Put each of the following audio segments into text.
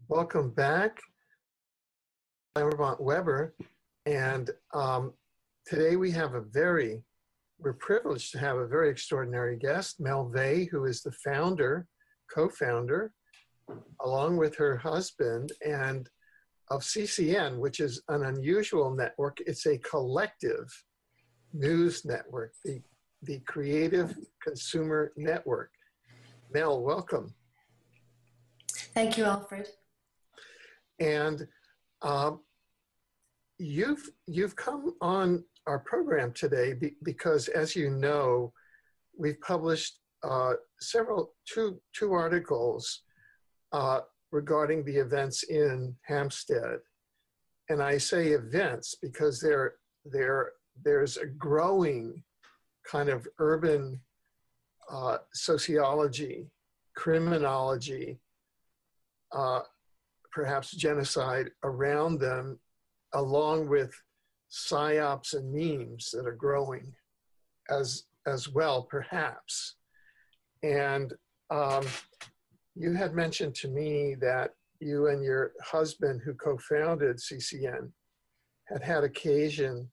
Welcome back. I'm Vermont Weber, and today we're privileged to have a very extraordinary guest, Mel Vey, who is the co-founder, along with her husband, and of CCN, which is an unusual network. It's a collective news network, the Creative Consumer Network. Mel, welcome. Thank you, Alfred. And you've come on our program today because, as you know, we've published two articles regarding the events in Hampstead. And I say events because there's a growing kind of urban sociology, criminology, perhaps genocide around them, along with psyops and memes that are growing as well, perhaps. And you had mentioned to me that you and your husband, who co-founded CCN, had occasion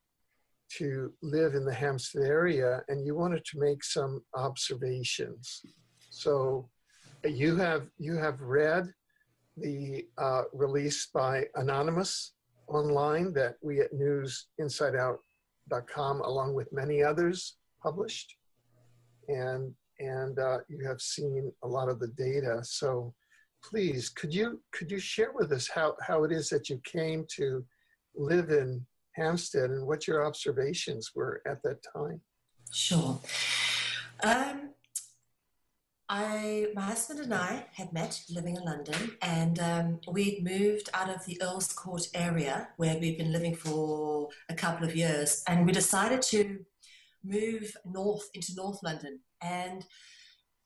to live in the Hampstead area, and you wanted to make some observations. So you have read the release by Anonymous online that we at newsinsideout.com, along with many others, published, and you have seen a lot of the data. So please, could you share with us how it is that you came to live in Hampstead and what your observations were at that time? Sure. My husband and I had met living in London, and we'd moved out of the Earl's Court area where we'd been living for a couple of years, and we decided to move north into North London. And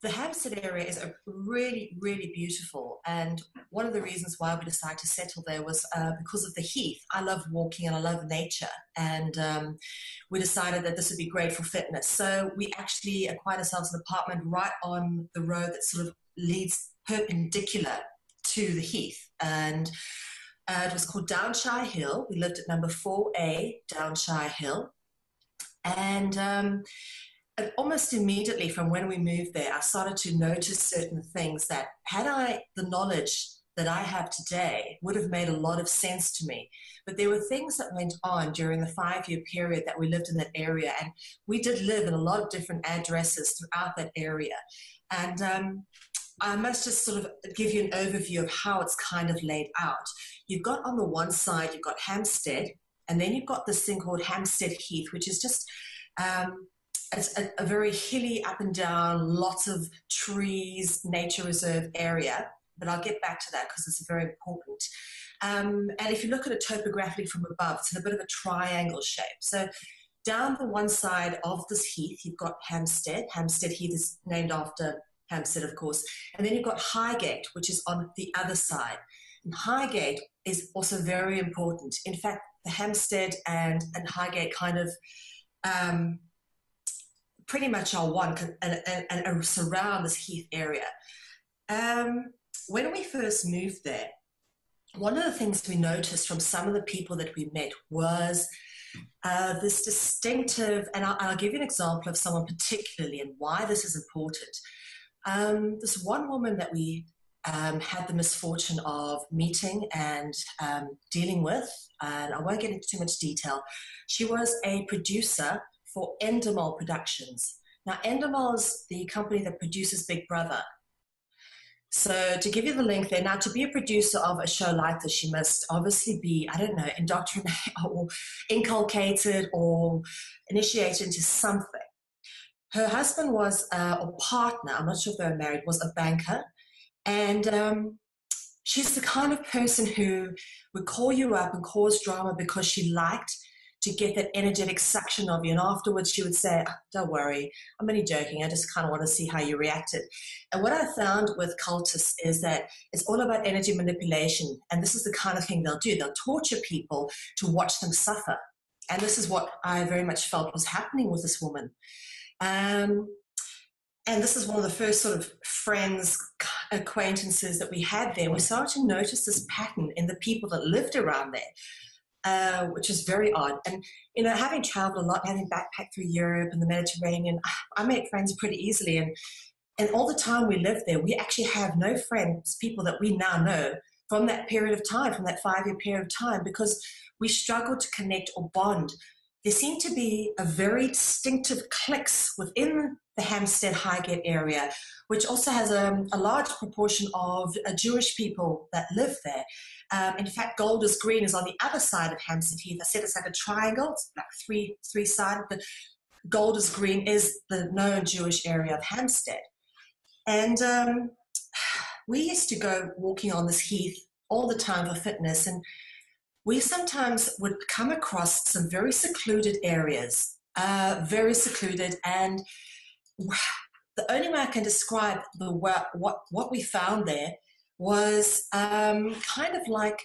the Hampstead area is really, really beautiful. And one of the reasons why we decided to settle there was because of the heath. I love walking and I love nature. And we decided that this would be great for fitness. So we actually acquired ourselves an apartment right on the road that sort of leads perpendicular to the heath. And it was called Downshire Hill. We lived at number 4A, Downshire Hill. And almost immediately from when we moved there, I started to notice certain things that, had I the knowledge that I have today, would have made a lot of sense to me. But there were things that went on during the 5-year period that we lived in that area. And we did live in a lot of different addresses throughout that area. And I must just sort of give you an overview of how it's kind of laid out. You've got on the one side, you've got Hampstead, and then you've got this thing called Hampstead Heath, which is just it's a very hilly, up and down, lots of trees, nature reserve area. But I'll get back to that because it's very important. And if you look at it topographically from above, it's in a bit of a triangle shape. So down the one side of this heath, you've got Hampstead. Hampstead Heath is named after Hampstead, of course. And then you've got Highgate, which is on the other side. And Highgate is also very important. In fact, the Hampstead and Highgate kind of pretty much are one and surround this heath area. When we first moved there, one of the things we noticed from some of the people that we met was this distinctive, and I'll give you an example of someone particularly and why this is important. This one woman that we had the misfortune of meeting and dealing with, and I won't get into too much detail. She was a producer for Endemol Productions. Now, Endemol is the company that produces Big Brother. So to give you the link there, now to be a producer of a show like this, you must obviously be, I don't know, indoctrinated or inculcated or initiated into something. Her husband was, or partner, I'm not sure if they were married, was a banker. And she's the kind of person who would call you up and cause drama because she liked to get that energetic suction of you. And afterwards she would say, oh, don't worry, I'm only joking. I just kind of want to see how you reacted. And what I found with cultists is that it's all about energy manipulation. And this is the kind of thing they'll do. They'll torture people to watch them suffer. And this is what I very much felt was happening with this woman. And this is one of the first sort of friends acquaintances that we had there, we started to notice this pattern in the people that lived around there, which is very odd. And, you know, having traveled a lot, having backpacked through Europe and the Mediterranean, I made friends pretty easily. And all the time we lived there, we actually have no friends, people that we now know from that period of time, from that 5-year period of time, because we struggled to connect or bond. There seemed to be a very distinctive cliques within the Hampstead Highgate area, which also has a large proportion of Jewish people that live there. In fact, Golders Green is on the other side of Hampstead Heath. I said it's like a triangle. It's like three-sided. But Golders Green is the known Jewish area of Hampstead. And we used to go walking on this heath all the time for fitness, and we sometimes would come across some very secluded areas, very secluded, and the only way I can describe what we found there was kind of like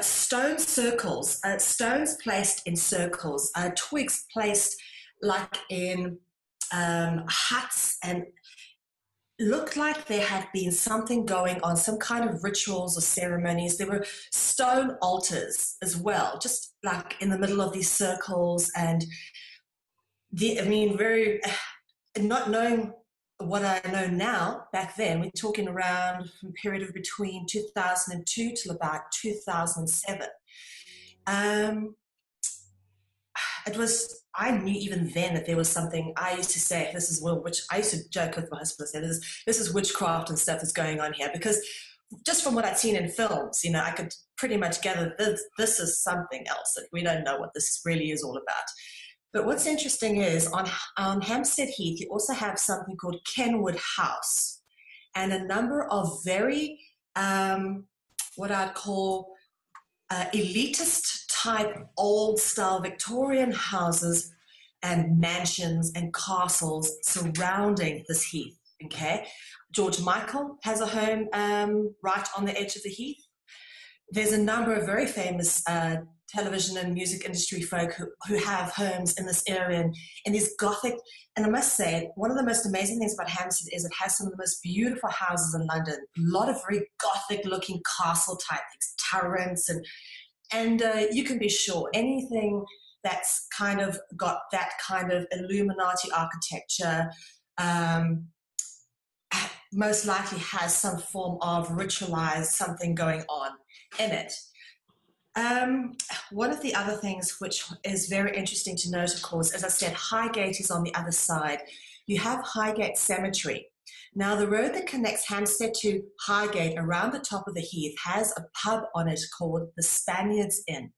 stone circles, stones placed in circles, twigs placed like in huts, and looked like there had been something going on, some kind of rituals or ceremonies. There were stone altars as well, just like in the middle of these circles. And very, not knowing what I know now, back then, we're talking around from a period of between 2002 till about 2007. I knew even then that there was something. I used to say, this is which I used to joke with my husband and say, this is witchcraft and stuff is going on here, because just from what I'd seen in films, you know, I could pretty much gather this is something else, that we don't know what this really is all about. But what's interesting is on Hampstead Heath, you also have something called Kenwood House, and a number of very, what I'd call elitist type old style Victorian houses and mansions and castles surrounding this heath. Okay, George Michael has a home right on the edge of the heath. There's a number of very famous television and music industry folk who have homes in this area, and in these Gothic, and I must say, one of the most amazing things about Hampstead is it has some of the most beautiful houses in London. A lot of very Gothic looking castle type things, turrets, and you can be sure anything that's kind of got that kind of Illuminati architecture most likely has some form of ritualized something going on in it. One of the other things which is very interesting to note, of course, as I said, Highgate is on the other side. You have Highgate Cemetery. Now, the road that connects Hampstead to Highgate around the top of the heath has a pub on it called the Spaniards Inn.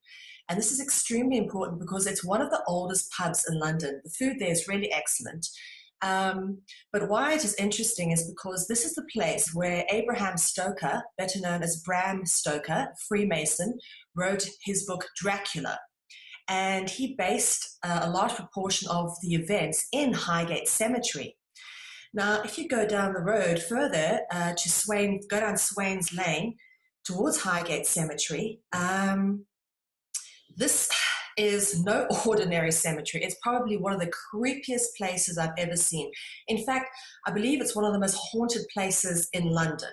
And this is extremely important because it's one of the oldest pubs in London. The food there is really excellent. But why it is interesting is because this is the place where Abraham Stoker, better known as Bram Stoker, Freemason, wrote his book Dracula. And he based a large proportion of the events in Highgate Cemetery. Now, if you go down the road further go down Swain's Lane towards Highgate Cemetery, this is no ordinary cemetery. It's probably one of the creepiest places I've ever seen. In fact, I believe it's one of the most haunted places in London.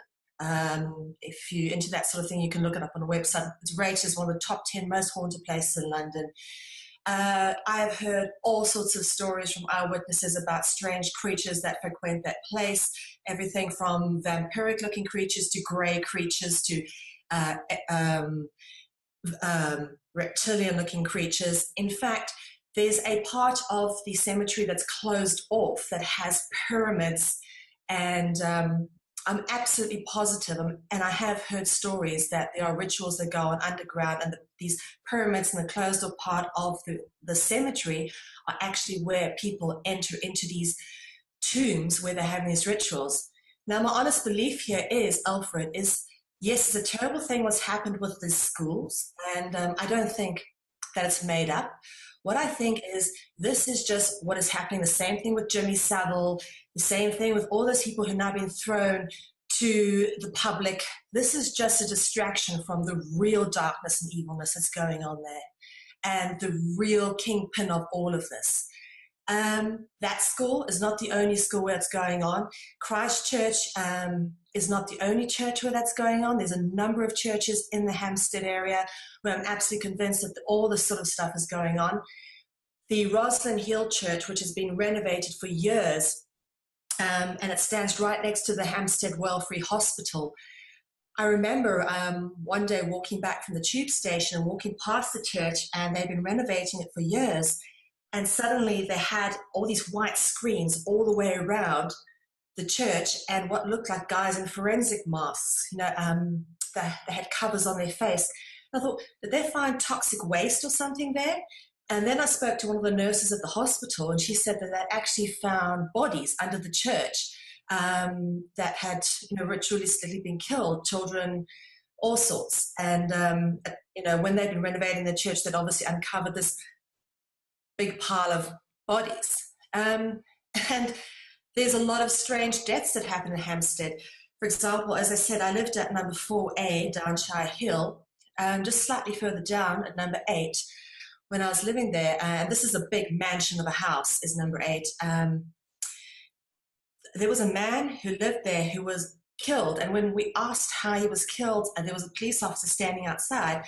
If you're into that sort of thing, you can look it up on a website. It's rated as one of the top 10 most haunted places in London. I've heard all sorts of stories from eyewitnesses about strange creatures that frequent that place, everything from vampiric-looking creatures to grey creatures to reptilian-looking creatures. In fact, there's a part of the cemetery that's closed off that has pyramids, and I'm absolutely positive, and I have heard stories that there are rituals that go on underground, and these pyramids in the closed off part of the cemetery are actually where people enter into these tombs where they're having these rituals. Now, my honest belief here is, Alfred, is yes, it's a terrible thing what's happened with the schools, and I don't think that it's made up. What I think is this is just what is happening, the same thing with Jimmy Savile, the same thing with all those people who have now been thrown to the public. This is just a distraction from the real darkness and evilness that's going on there, and the real kingpin of all of this. That school is not the only school where it's going on. Christchurch is not the only church where that's going on. There's a number of churches in the Hampstead area where I'm absolutely convinced that all this sort of stuff is going on. The Roslyn Hill Church, which has been renovated for years, and it stands right next to the Hampstead Welfare Hospital. I remember one day walking back from the tube station and walking past the church, and they've been renovating it for years. And suddenly they had all these white screens all the way around the church, and what looked like guys in forensic masks, they had covers on their face. And I thought, did they find toxic waste or something there? And then I spoke to one of the nurses at the hospital, and she said that they actually found bodies under the church that had, ritualistically been killed, children, all sorts. And, when they'd been renovating the church, they'd obviously uncovered this big pile of bodies. And there's a lot of strange deaths that happen in Hampstead. For example, as I said, I lived at number 4A, Downshire Hill, just slightly further down at number 8 when I was living there. And this is a big mansion of a house, is number 8. There was a man who lived there who was killed. And when we asked how he was killed, and there was a police officer standing outside,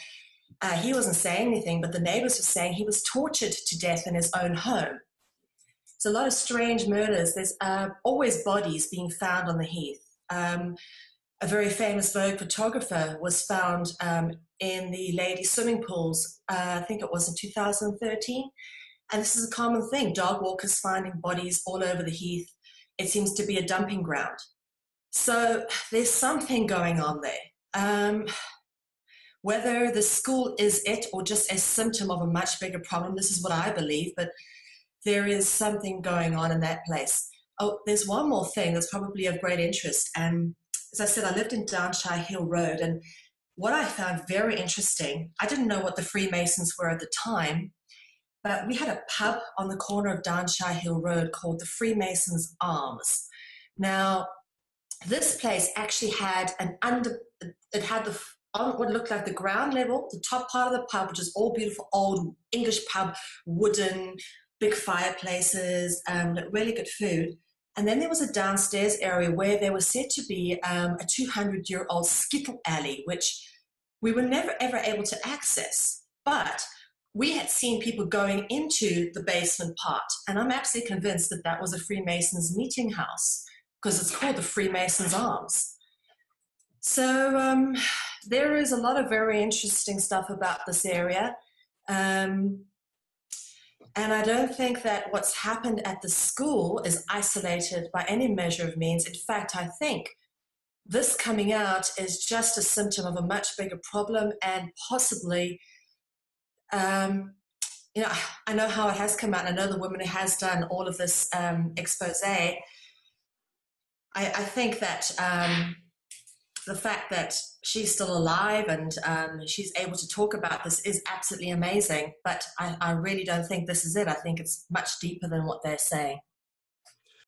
he wasn't saying anything, but the neighbors were saying he was tortured to death in his own home. So a lot of strange murders. There's always bodies being found on the heath. A very famous Vogue photographer was found in the ladies' swimming pools, I think it was in 2013. And this is a common thing, dog walkers finding bodies all over the heath. It seems to be a dumping ground. So there's something going on there. Whether the school is it or just a symptom of a much bigger problem, this is what I believe, but there is something going on in that place. Oh, there's one more thing that's probably of great interest. And as I said, I lived in Downshire Hill Road, and what I found very interesting, I didn't know what the Freemasons were at the time, but we had a pub on the corner of Downshire Hill Road called the Freemasons Arms. Now, this place actually had on what looked like the ground level, the top part of the pub, which is all beautiful old English pub, wooden, big fireplaces, really good food. And then there was a downstairs area where there was said to be a 200-year-old skittle alley, which we were never, ever able to access. But we had seen people going into the basement part, and I'm absolutely convinced that that was a Freemasons meeting house because it's called the Freemasons Arms. So there is a lot of very interesting stuff about this area. And I don't think that what's happened at the school is isolated by any measure of means. In fact, I think this coming out is just a symptom of a much bigger problem, and possibly, I know how it has come out. I know the woman who has done all of this expose. I think that the fact that she's still alive and she's able to talk about this is absolutely amazing. But I really don't think this is it. I think it's much deeper than what they're saying.